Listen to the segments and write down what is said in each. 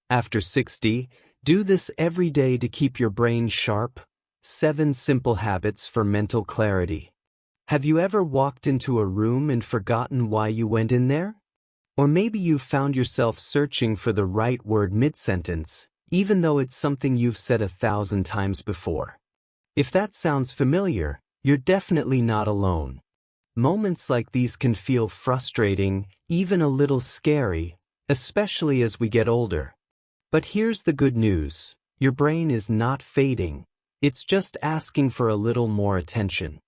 After 60, do this every day to keep your brain sharp. 7 simple habits for mental clarity. Have you ever walked into a room and forgotten why you went in there? Or maybe you've found yourself searching for the right word mid-sentence, even though it's something you've said 1,000 times before. If that sounds familiar, you're definitely not alone. Moments like these can feel frustrating, even a little scary, especially as we get older. But here's the good news. Your brain is not fading. It's just asking for a little more attention.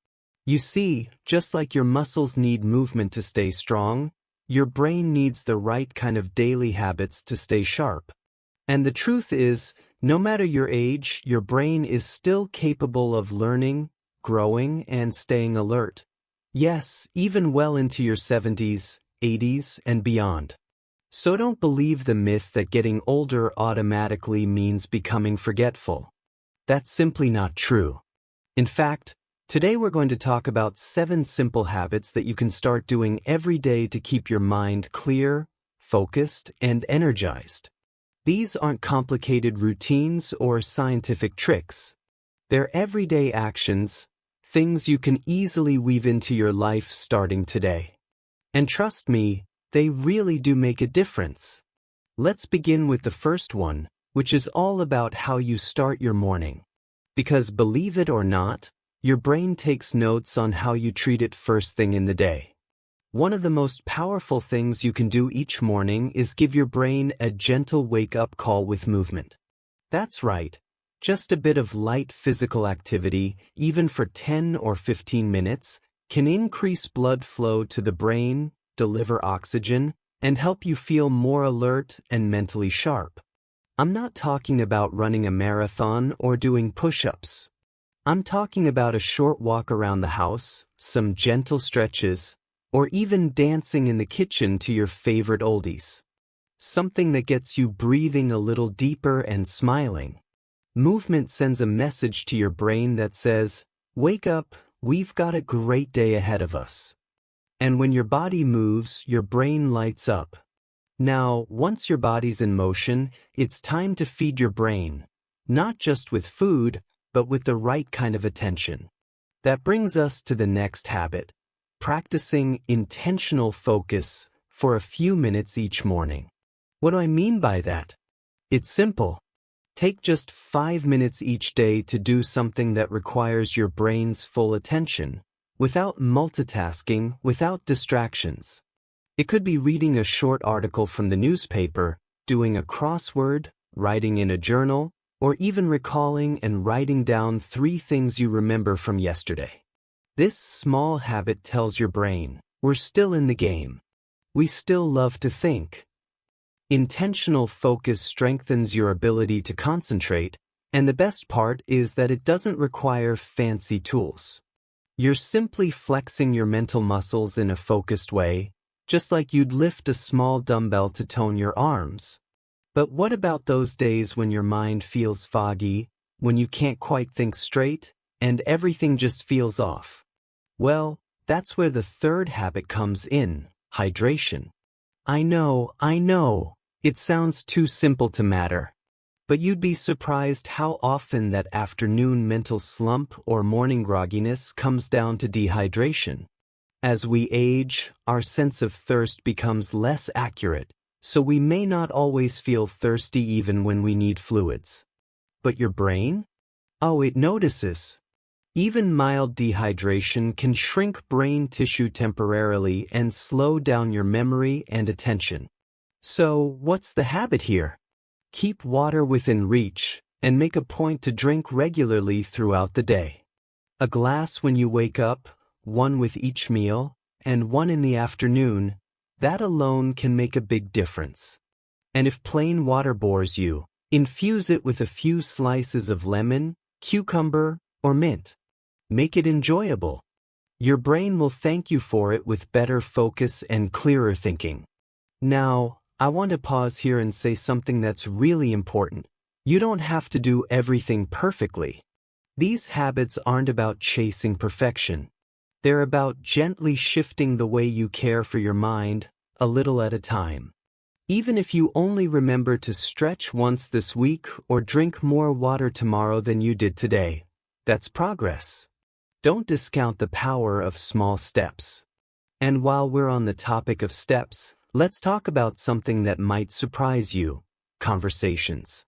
You see, just like your muscles need movement to stay strong, your brain needs the right kind of daily habits to stay sharp. And the truth is, no matter your age, your brain is still capable of learning, growing, and staying alert. Yes, even well into your 70s, 80s, and beyond. So don't believe the myth that getting older automatically means becoming forgetful. That's simply not true. In fact, today we're going to talk about 7 simple habits that you can start doing every day to keep your mind clear, focused, and energized. These aren't complicated routines or scientific tricks. They're everyday actions, things you can easily weave into your life starting today. And trust me, they really do make a difference. Let's begin with the first one, which is all about how you start your morning. Because believe it or not, your brain takes notes on how you treat it first thing in the day. One of the most powerful things you can do each morning is give your brain a gentle wake-up call with movement. That's right, just a bit of light physical activity, even for 10 or 15 minutes, can increase blood flow to the brain, deliver oxygen, and help you feel more alert and mentally sharp. I'm not talking about running a marathon or doing push-ups. I'm talking about a short walk around the house, some gentle stretches, or even dancing in the kitchen to your favorite oldies. Something that gets you breathing a little deeper and smiling. Movement sends a message to your brain that says, "Wake up, we've got a great day ahead of us." And when your body moves, your brain lights up. Now, once your body's in motion, it's time to feed your brain, not just with food, but with the right kind of attention. That brings us to the next habit. Practicing intentional focus for a few minutes each morning. What do I mean by that? It's simple. Take just 5 minutes each day to do something that requires your brain's full attention, without multitasking, without distractions. It could be reading a short article from the newspaper, doing a crossword, writing in a journal, or even recalling and writing down 3 things you remember from yesterday. This small habit tells your brain, we're still in the game. We still love to think. Intentional focus strengthens your ability to concentrate, and the best part is that it doesn't require fancy tools. You're simply flexing your mental muscles in a focused way, just like you'd lift a small dumbbell to tone your arms. But what about those days when your mind feels foggy, when you can't quite think straight, and everything just feels off? Well, that's where the third habit comes in, hydration. I know, it sounds too simple to matter. But you'd be surprised how often that afternoon mental slump or morning grogginess comes down to dehydration. As we age, our sense of thirst becomes less accurate, so we may not always feel thirsty even when we need fluids. But your brain? Oh, it notices. Even mild dehydration can shrink brain tissue temporarily and slow down your memory and attention. So, what's the habit here? Keep water within reach, and make a point to drink regularly throughout the day. A glass when you wake up, 1 with each meal, and 1 in the afternoon, that alone can make a big difference. And if plain water bores you, infuse it with a few slices of lemon, cucumber, or mint. Make it enjoyable. Your brain will thank you for it with better focus and clearer thinking. Now, I want to pause here and say something that's really important. You don't have to do everything perfectly. These habits aren't about chasing perfection. They're about gently shifting the way you care for your mind, a little at a time. Even if you only remember to stretch once this week or drink more water tomorrow than you did today, that's progress. Don't discount the power of small steps. And while we're on the topic of steps, let's talk about something that might surprise you: conversations.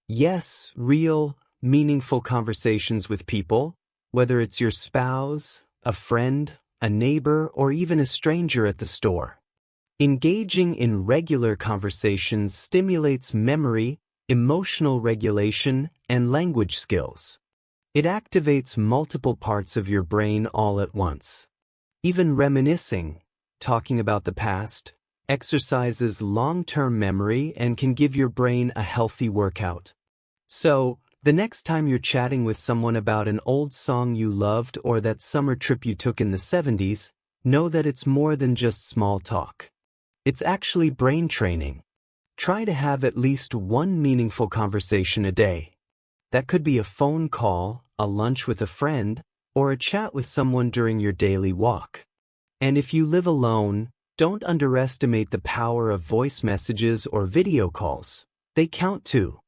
Yes, real, meaningful conversations with people, whether it's your spouse, a friend, a neighbor, or even a stranger at the store. Engaging in regular conversations stimulates memory, emotional regulation, and language skills. It activates multiple parts of your brain all at once. Even reminiscing, talking about the past, exercises long-term memory and can give your brain a healthy workout. So, the next time you're chatting with someone about an old song you loved or that summer trip you took in the 70s, know that it's more than just small talk. It's actually brain training. Try to have at least one meaningful conversation a day. That could be a phone call, a lunch with a friend, or a chat with someone during your daily walk. And if you live alone, don't underestimate the power of voice messages or video calls. They count too.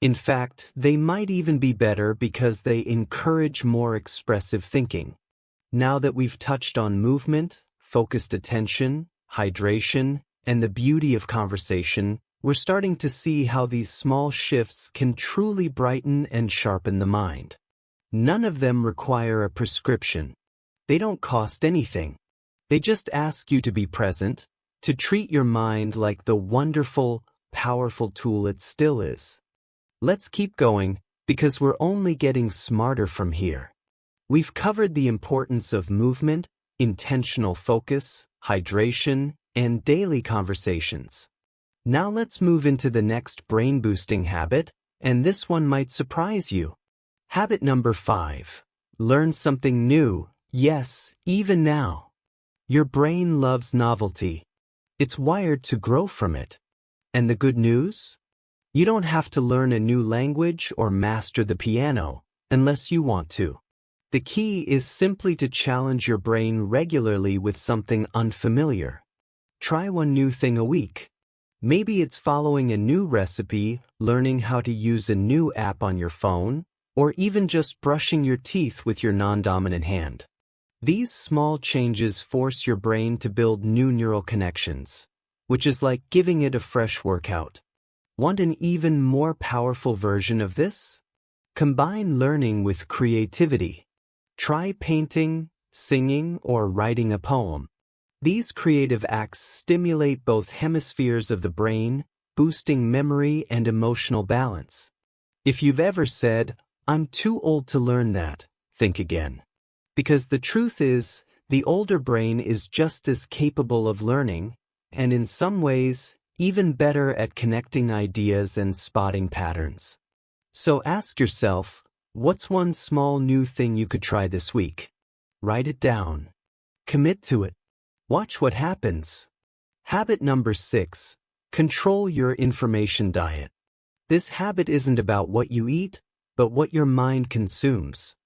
In fact, they might even be better because they encourage more expressive thinking. Now that we've touched on movement, focused attention, hydration, and the beauty of conversation, we're starting to see how these small shifts can truly brighten and sharpen the mind. None of them require a prescription. They don't cost anything. They just ask you to be present, to treat your mind like the wonderful, powerful tool it still is. Let's keep going, because we're only getting smarter from here. We've covered the importance of movement, intentional focus, hydration, and daily conversations. Now let's move into the next brain-boosting habit, and this one might surprise you. Habit number 5. Learn something new, yes, even now. Your brain loves novelty. It's wired to grow from it. And the good news? You don't have to learn a new language or master the piano, unless you want to. The key is simply to challenge your brain regularly with something unfamiliar. Try one new thing a week. Maybe it's following a new recipe, learning how to use a new app on your phone, or even just brushing your teeth with your non-dominant hand. These small changes force your brain to build new neural connections, which is like giving it a fresh workout. Want an even more powerful version of this? Combine learning with creativity. Try painting, singing, or writing a poem. These creative acts stimulate both hemispheres of the brain, boosting memory and emotional balance. If you've ever said, "I'm too old to learn that," think again. Because the truth is, the older brain is just as capable of learning, and in some ways, even better at connecting ideas and spotting patterns. So ask yourself, what's one small new thing you could try this week? Write it down. Commit to it. Watch what happens. Habit number 6. Control your information diet. This habit isn't about what you eat, but what your mind consumes.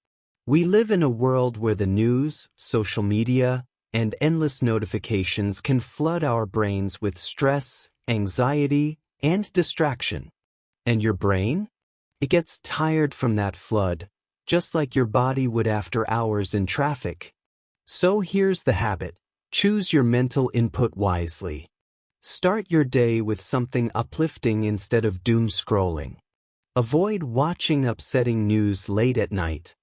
We live in a world where the news, social media, and endless notifications can flood our brains with stress, anxiety, and distraction. And your brain? It gets tired from that flood, just like your body would after hours in traffic. So here's the habit. Choose your mental input wisely. Start your day with something uplifting instead of doom scrolling. Avoid watching upsetting news late at night.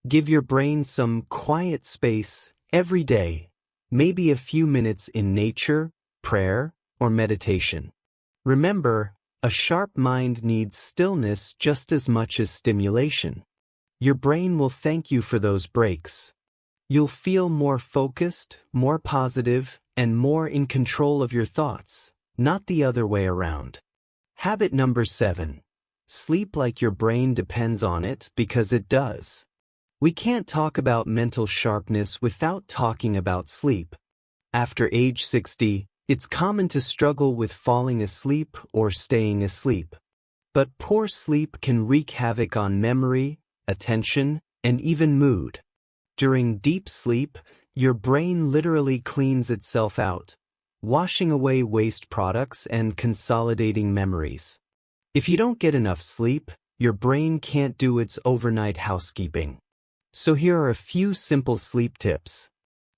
Give your brain some quiet space every day, maybe a few minutes in nature, prayer, or meditation. Remember, a sharp mind needs stillness just as much as stimulation. Your brain will thank you for those breaks. You'll feel more focused, more positive, and more in control of your thoughts, not the other way around. Habit number 7. Sleep like your brain depends on it, because it does. We can't talk about mental sharpness without talking about sleep. After age 60, it's common to struggle with falling asleep or staying asleep. But poor sleep can wreak havoc on memory, attention, and even mood. During deep sleep, your brain literally cleans itself out. washing away waste products and consolidating memories. If you don't get enough sleep, your brain can't do its overnight housekeeping. So here are a few simple sleep tips.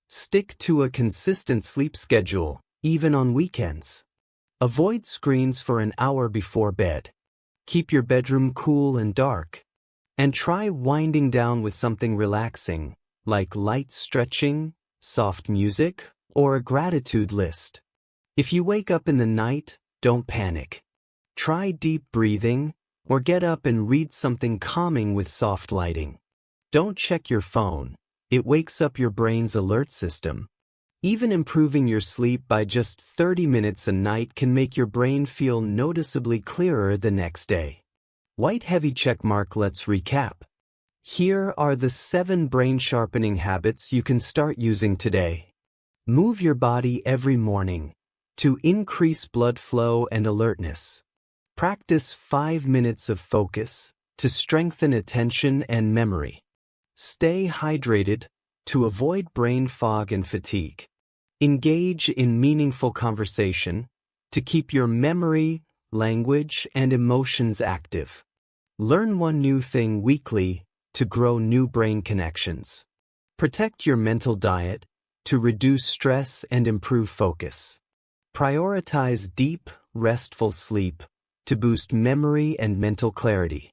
Stick to a consistent sleep schedule, even on weekends. Avoid screens for an hour before bed. Keep your bedroom cool and dark. And try winding down with something relaxing, like light stretching, soft music, or a gratitude list. If you wake up in the night, don't panic. Try deep breathing, or get up and read something calming with soft lighting. Don't check your phone. It wakes up your brain's alert system. Even improving your sleep by just 30 minutes a night can make your brain feel noticeably clearer the next day. White heavy checkmark. Let's recap. Here are the 7 brain-sharpening habits you can start using today. Move your body every morning to increase blood flow and alertness. Practice 5 minutes of focus to strengthen attention and memory. Stay hydrated to avoid brain fog and fatigue. Engage in meaningful conversation to keep your memory, language, and emotions active. Learn one new thing weekly to grow new brain connections. Protect your mental diet to reduce stress and improve focus. Prioritize deep, restful sleep to boost memory and mental clarity.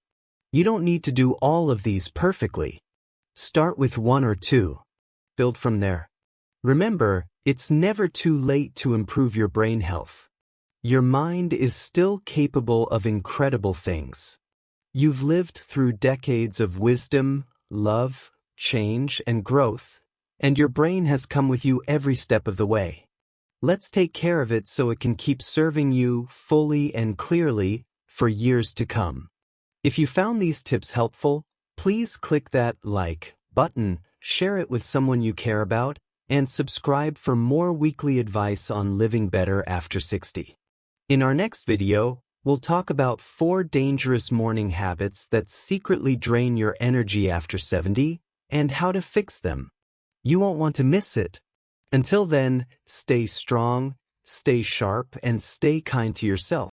You don't need to do all of these perfectly. Start with 1 or 2. Build from there. Remember, it's never too late to improve your brain health. Your mind is still capable of incredible things. You've lived through decades of wisdom, love, change, and growth, and your brain has come with you every step of the way. Let's take care of it so it can keep serving you fully and clearly for years to come. If you found these tips helpful, please click that like button, share it with someone you care about, and subscribe for more weekly advice on living better after 60. In our next video, we'll talk about 4 dangerous morning habits that secretly drain your energy after 70 and how to fix them. You won't want to miss it. Until then, stay strong, stay sharp, and stay kind to yourself.